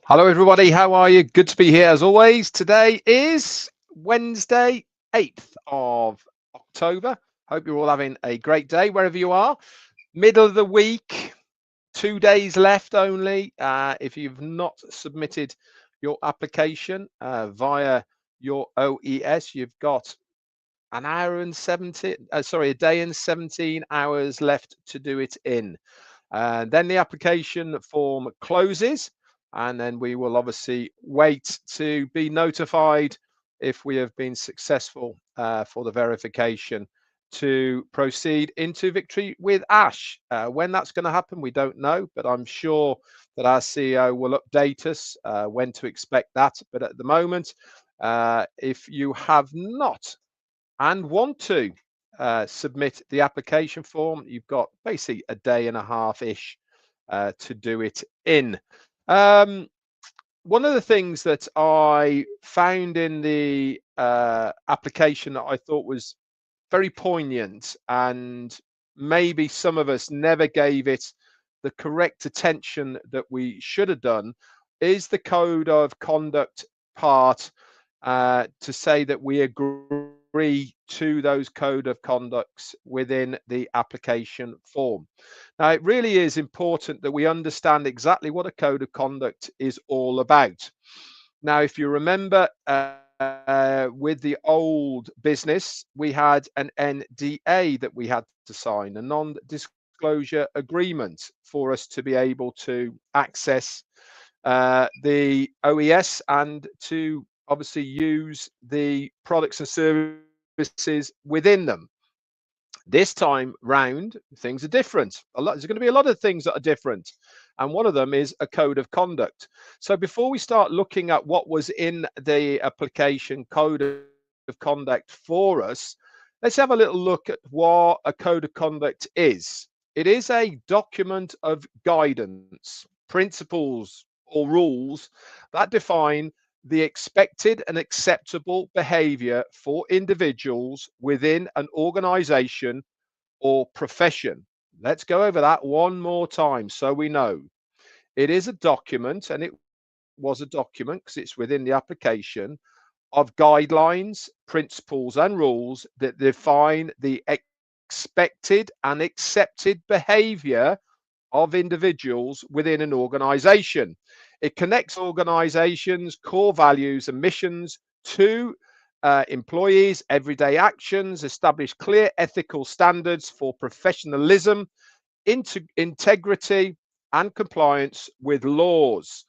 Hello, everybody. How are you? Good to be here as always. Today is Wednesday, 8th of October. Hope you're all having a great day wherever you are. Middle of the week, 2 days left only. If you've not submitted your application via your OES, you've got an hour and 70, a day and 17 hours left to do it in. Then the application form closes, and then we will obviously wait to be notified if we have been successful for the verification to proceed into Victory with Ash. When that's going to happen, we don't know, but I'm sure that our CEO will update us when to expect that. But at the moment, if you have not and want to submit the application form, you've got basically a day and a half ish to do it in. Um, One of the things that I found in the application that I thought was very poignant, and maybe some of us never gave it the correct attention that we should have done, is the code of conduct part, to say that we agree to those code of conducts within the application form. Now, it really is important that we understand exactly what a code of conduct is all about. Now, if you remember, with the old business, we had an NDA that we had to sign, a non-disclosure agreement, for us to be able to access the OES and to obviously use the products and services within them. This time round, things are different. There's going to be a lot of things that are different, and one of them is a code of conduct. So before we start looking at what was in the application code of conduct for us, let's have a little look at what a code of conduct is. It is a document of guidance, principles, or rules that define the expected and acceptable behavior for individuals within an organization or profession. Let's go over that one more time so we know. It is a document, and it was a document because it's within the application of guidelines, principles, and rules that define the expected and accepted behavior of individuals within an organization. It connects organizations' core values and missions to employees' everyday actions, establish clear ethical standards for professionalism, integrity, and compliance with laws.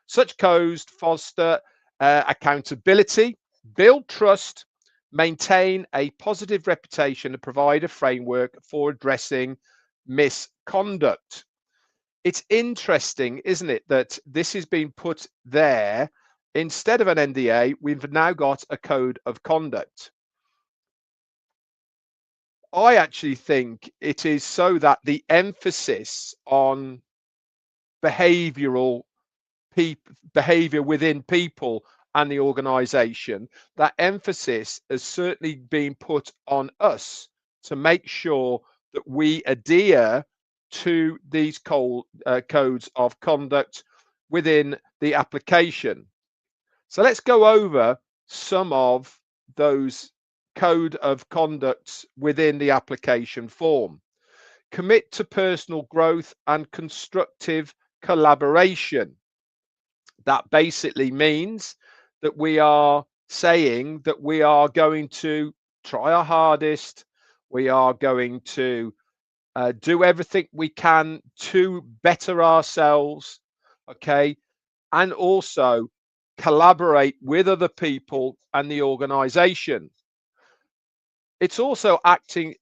Such codes foster accountability, build trust, maintain a positive reputation, and provide a framework for addressing misconduct. It's interesting, isn't it, that this has been put there instead of an NDA. We've now got a code of conduct. I actually think it is so that the emphasis on behavioral behavior within people and the organization, that emphasis has certainly been put on us to make sure that we adhere to these codes of conduct within the application. So let's go over some of those code of conducts within the application form. Commit to personal growth and constructive collaboration. That basically means that we are saying that we are going to try our hardest. We are going to do everything we can to better ourselves, okay, and also collaborate with other people and the organization. It's also asking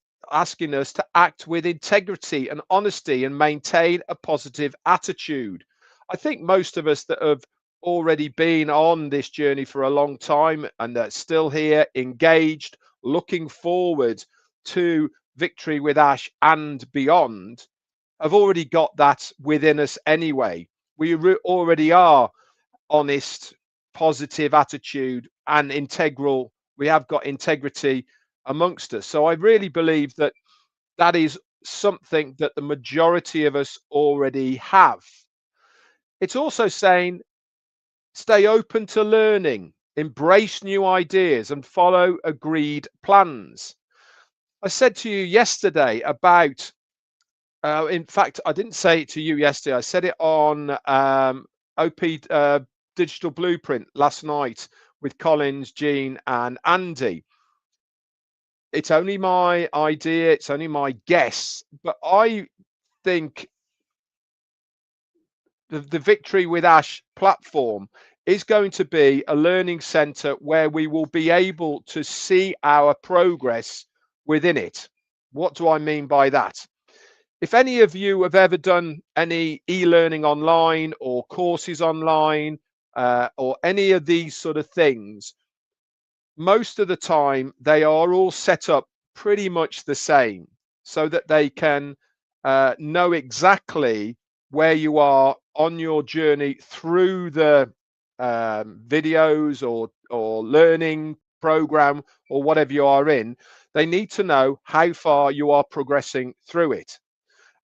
us to act with integrity and honesty and maintain a positive attitude. I think most of us that have already been on this journey for a long time and are still here, engaged, looking forward to Victory with Ash and beyond, have already got that within us anyway. We already are honest, positive attitude and integral. We have got integrity amongst us. So I really believe that that is something that the majority of us already have. It's also saying Stay open to learning, embrace new ideas, and follow agreed plans. I said to you yesterday about, in fact, I didn't say it to you yesterday. I said it on OP Digital Blueprint last night with Collins, Jean, and Andy. It's only my idea, it's only my guess, but I think the Victory with Ash platform is going to be a learning center where we will be able to see our progress within it. What do I mean by that? If any of you have ever done any e-learning online or courses online or any of these sort of things, most of the time they are all set up pretty much the same so that they can know exactly where you are on your journey through the videos or learning program or whatever you are in. They need to know how far you are progressing through it.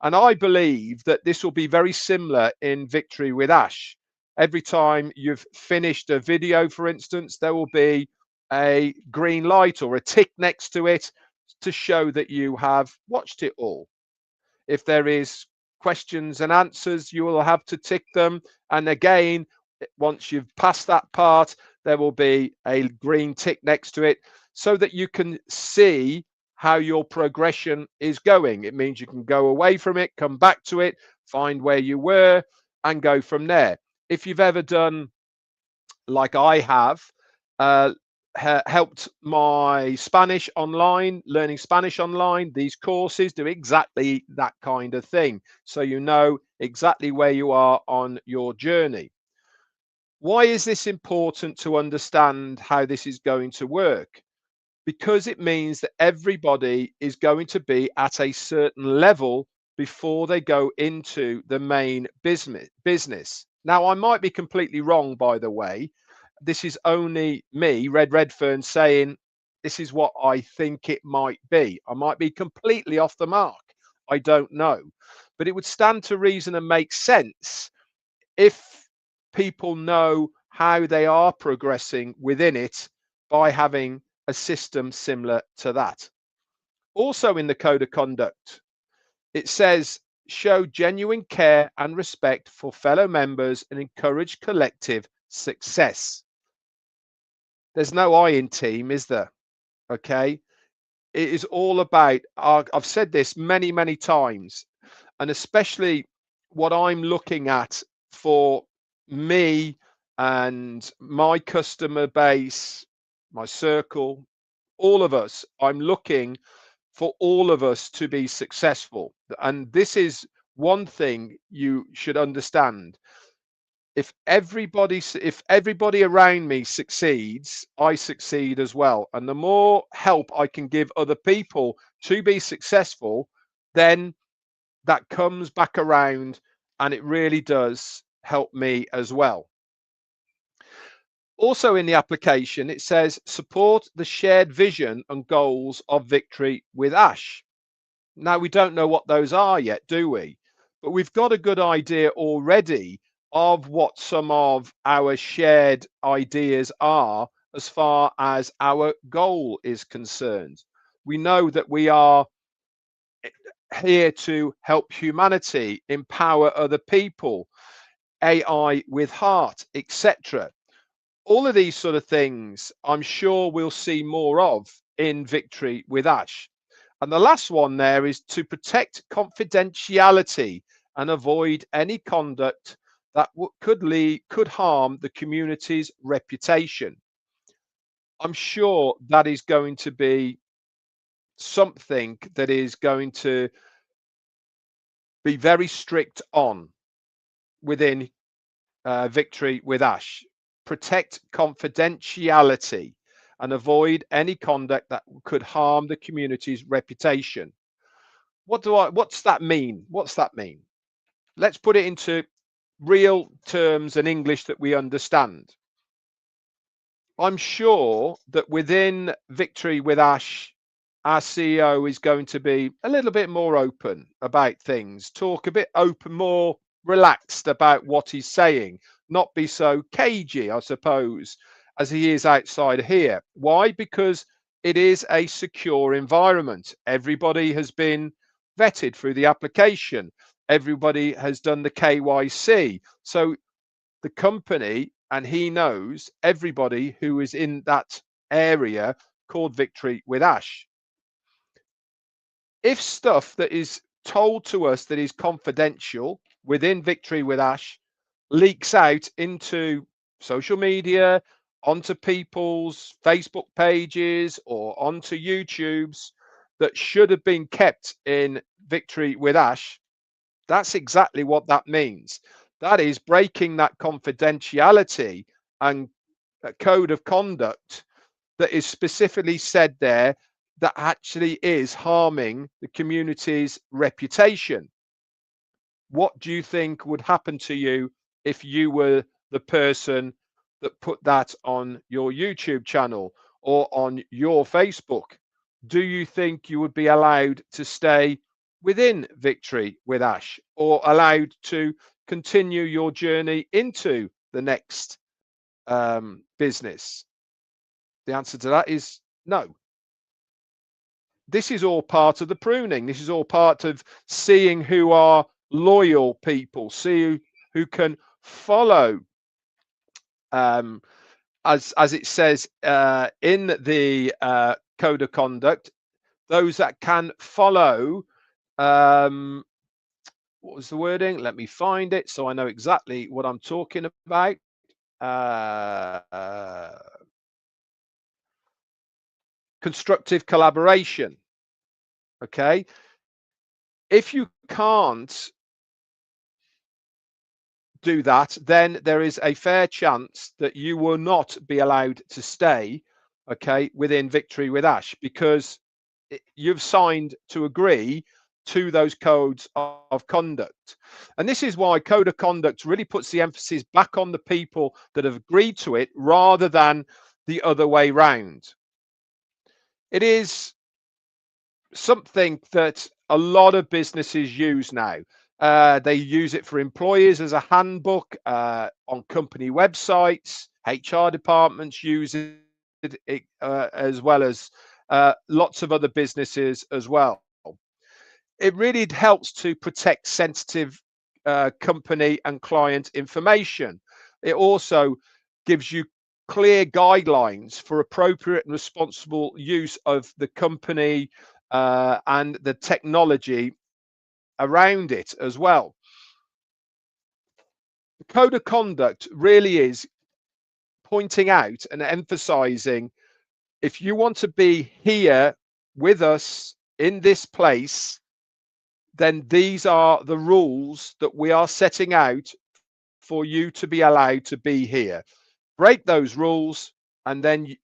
And I believe that this will be very similar in Victory with Ash. Every time you've finished a video, for instance, there will be a green light or a tick next to it to show that you have watched it all. If there is questions and answers, you will have to tick them. And again, once you've passed that part, there will be a green tick next to it so that you can see how your progression is going. It means you can go away from it, come back to it, find where you were, and go from there. If you've ever done, like I have, helped my Spanish online, learning Spanish online, these courses do exactly that kind of thing. So you know exactly where you are on your journey. Why is this important to understand how this is going to work? Because it means that everybody is going to be at a certain level before they go into the main business. Now, I might be completely wrong, by the way. This is only me, Redfern, saying this is what I think it might be. I might be completely off the mark. I don't know. But it would stand to reason and make sense if people know how they are progressing within it by having a system similar to that. Also in the code of conduct, it says show genuine care and respect for fellow members and encourage collective success. There's no I in team, is there? Okay. It is all about, I've said this many, many times, and especially what I'm looking at for me and my customer base, my circle, all of us, I'm looking for all of us to be successful. And this is one thing you should understand. If everybody around me succeeds, I succeed as well. And the more help I can give other people to be successful, then that comes back around and it really does help me as well. Also in the application, it says support the shared vision and goals of Victory with Ash. Now, we don't know what those are yet, do we? But we've got a good idea already of what some of our shared ideas are as far as our goal is concerned. We know that we are here to help humanity, empower other people, AI with heart, etc. All of these sort of things, I'm sure we'll see more of in Victory with Ash. And the last one there is to protect confidentiality and avoid any conduct that could harm the community's reputation. I'm sure that is going to be something that is going to be very strict on within Victory with Ash. Protect confidentiality and avoid any conduct that could harm the community's reputation. What's that mean? What's that mean? Let's put it into real terms and English that we understand. I'm sure that within Victory with Ash, our CEO is going to be a little bit more open about things, talk a bit more relaxed about what he's saying, not be so cagey, I suppose, as he is outside here. Why? Because it is a secure environment. Everybody has been vetted through the application. Everybody has done the KYC. So the company, and he knows everybody who is in that area called Victory with Ash. If stuff that is told to us that is confidential within Victory with Ash leaks out into social media, onto people's Facebook pages, or onto YouTube's that should have been kept in Victory with Ash, that's exactly what that means. That is breaking that confidentiality and code of conduct that is specifically said there, that actually is harming the community's reputation. What do you think would happen to you if you were the person that put that on your YouTube channel or on your Facebook? Do you think you would be allowed to stay within Victory with Ash, or allowed to continue your journey into the next business? The answer to that is no. This is all part of the pruning. This is all part of seeing who are loyal people, see who can follow, as it says in the code of conduct, those that can follow. What was the wording? Let me find it so I know exactly what I'm talking about. Constructive collaboration. Okay. If you can't do that, then there is a fair chance that you will not be allowed to stay, okay, within Victory with Ash, because you've signed to agree to those codes of conduct. And this is why code of conduct really puts the emphasis back on the people that have agreed to it rather than the other way round. It is something that a lot of businesses use now. They use it for employees as a handbook on company websites. HR departments use it as well as lots of other businesses as well. It really helps to protect sensitive company and client information. It also gives you clear guidelines for appropriate and responsible use of the company and the technology around it as well. The code of conduct really is pointing out and emphasizing, if you want to be here with us in this place, then these are the rules that we are setting out for you to be allowed to be here. Break those rules, and then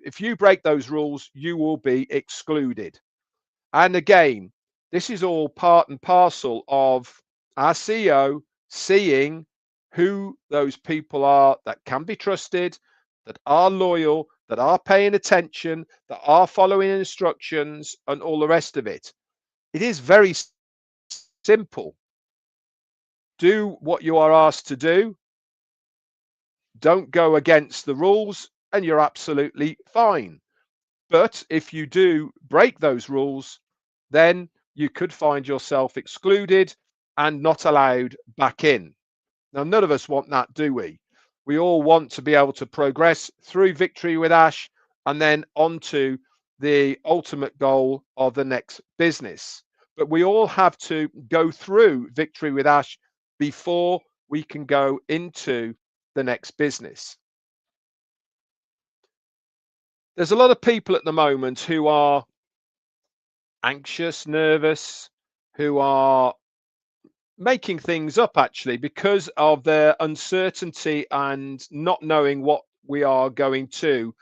if you break those rules, you will be excluded. And again, this is all part and parcel of our CEO seeing who those people are that can be trusted, that are loyal, that are paying attention, that are following instructions, and all the rest of it. It is very simple. Do what you are asked to do. Don't go against the rules, and you're absolutely fine. But if you do break those rules, then you could find yourself excluded and not allowed back in. Now, none of us want that, do we? We all want to be able to progress through Victory with Ash and then onto the ultimate goal of the next business. But we all have to go through Victory with Ash before we can go into the next business. There's a lot of people at the moment who are anxious, nervous, who are making things up actually because of their uncertainty and not knowing what we are going to.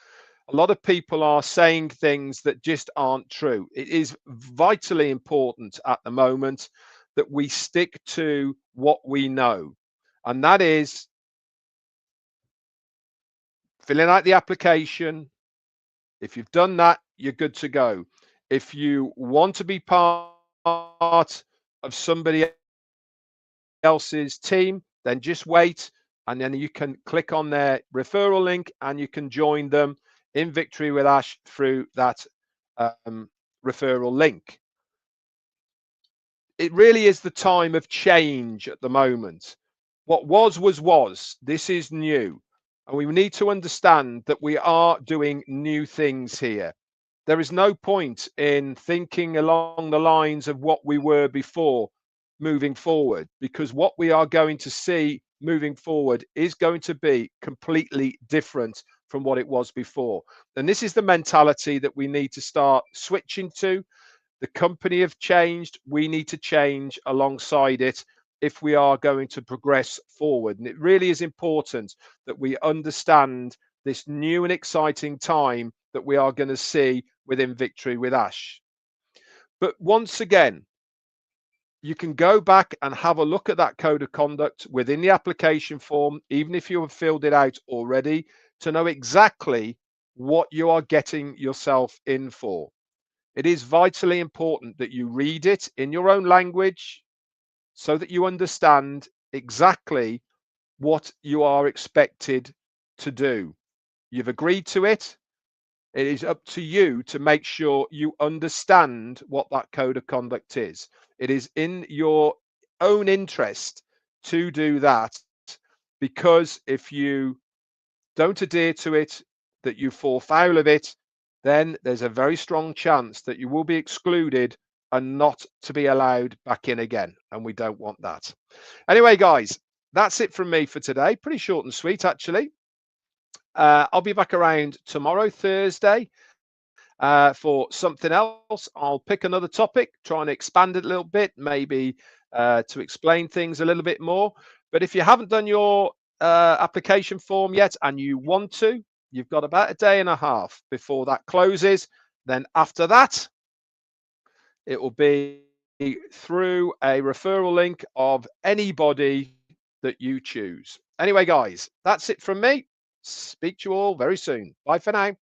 A lot of people are saying things that just aren't true. It is vitally important at the moment that we stick to what we know, and that is filling out the application. If you've done that, you're good to go. If you want to be part of somebody else's team, then just wait, and then you can click on their referral link and you can join them in Victory with Ash through that referral link. It really is the time of change at the moment. What was. This is new. And we need to understand that we are doing new things here. There is no point in thinking along the lines of what we were before moving forward, because what we are going to see moving forward is going to be completely different from what it was before. And this is the mentality that we need to start switching to. The company have changed. We need to change alongside it if we are going to progress forward. And it really is important that we understand this new and exciting time that we are going to see within Victory with Ash. But once again, you can go back and have a look at that code of conduct within the application form, even if you have filled it out already, to know exactly what you are getting yourself in for. It is vitally important that you read it in your own language so that you understand exactly what you are expected to do. You've agreed to it. It is up to you to make sure you understand what that code of conduct is. It is in your own interest to do that, because if you don't adhere to it, that you fall foul of it, then there's a very strong chance that you will be excluded and not to be allowed back in again. And we don't want that. Anyway, guys, that's it from me for today. Pretty short and sweet, actually. I'll be back around tomorrow, Thursday, for something else. I'll pick another topic, try and expand it a little bit, maybe to explain things a little bit more. But if you haven't done your application form yet and you want to, you've got about a day and a half before that closes. Then after that, it will be through a referral link of anybody that you choose. Anyway, guys, that's it from me. Speak to you all very soon. Bye for now.